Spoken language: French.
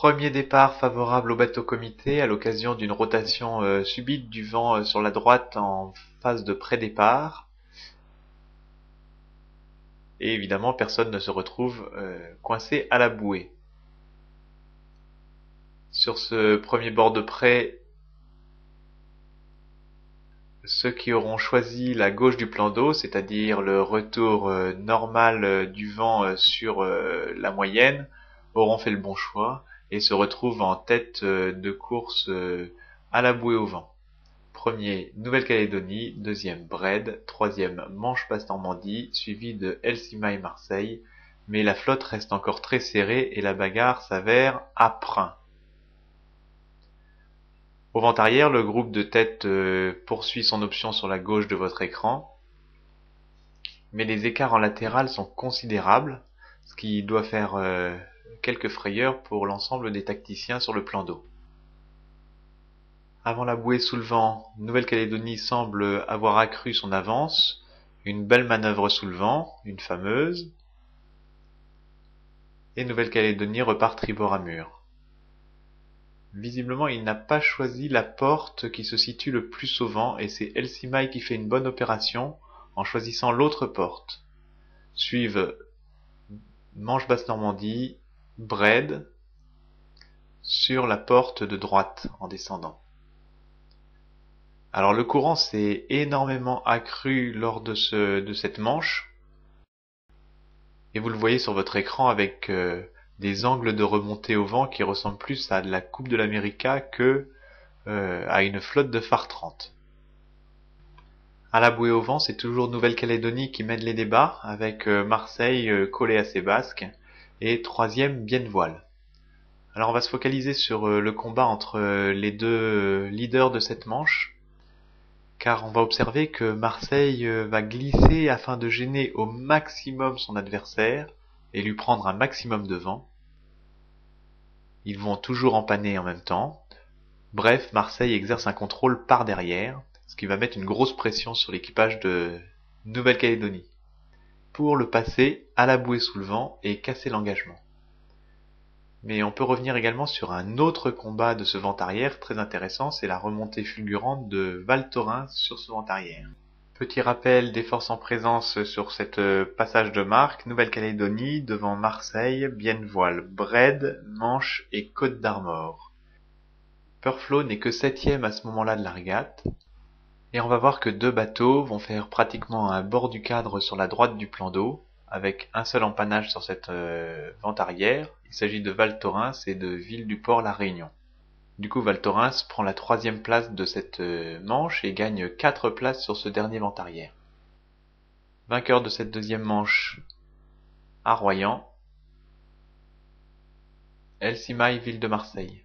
Premier départ favorable au bateau comité à l'occasion d'une rotation subite du vent sur la droite en phase de pré-départ. Et évidemment, personne ne se retrouve coincé à la bouée. Sur ce premier bord de près, ceux qui auront choisi la gauche du plan d'eau, c'est-à-dire le retour normal du vent sur la moyenne, auront fait le bon choix et se retrouvent en tête de course à la bouée au vent. Premier, Nouvelle-Calédonie, deuxième, Bred, troisième, Manche-Basse-Normandie, suivi de Helsinki-Marseille, mais la flotte reste encore très serrée et la bagarre s'avère âpre. Au vent arrière, le groupe de tête poursuit son option sur la gauche de votre écran, mais les écarts en latéral sont considérables, ce qui doit faire quelques frayeurs pour l'ensemble des tacticiens sur le plan d'eau. Avant la bouée sous le vent, Nouvelle-Calédonie semble avoir accru son avance, une belle manœuvre sous le vent, une fameuse, et Nouvelle-Calédonie repart tribord à mur. Visiblement, il n'a pas choisi la porte qui se situe le plus au vent et c'est Helsinki qui fait une bonne opération en choisissant l'autre porte. Suivent Manche-Basse-Normandie, Bred, sur la porte de droite en descendant. Alors le courant s'est énormément accru lors de cette manche et vous le voyez sur votre écran avec des angles de remontée au vent qui ressemblent plus à de la Coupe de l'América que à une flotte de phare 30. À la bouée au vent, c'est toujours Nouvelle-Calédonie qui mène les débats, avec Marseille collé à ses basques, et troisième, Biennevoile. Alors on va se focaliser sur le combat entre les deux leaders de cette manche, car on va observer que Marseille va glisser afin de gêner au maximum son adversaire et lui prendre un maximum de vent. Ils vont toujours empanner en même temps. Bref, Marseille exerce un contrôle par derrière, ce qui va mettre une grosse pression sur l'équipage de Nouvelle-Calédonie, pour le passer à la bouée sous le vent et casser l'engagement. Mais on peut revenir également sur un autre combat de ce vent arrière très intéressant, c'est la remontée fulgurante de Val Thorens sur ce vent arrière. Petit rappel des forces en présence sur cette passage de marque, Nouvelle-Calédonie devant Marseille, Biennevoile, Bred, Manche et Côte d'Armor. Purflo n'est que 7e à ce moment-là de la régate, et on va voir que deux bateaux vont faire pratiquement un bord du cadre sur la droite du plan d'eau, avec un seul empannage sur cette vente arrière. Il s'agit de Val Thorens et de Ville-du-Port-La Réunion. Du coup, Val Thorens prend la 3e place de cette manche et gagne 4 places sur ce dernier vent arrière. Vainqueur de cette deuxième manche, Arroyan, Helsinki, Ville de Marseille.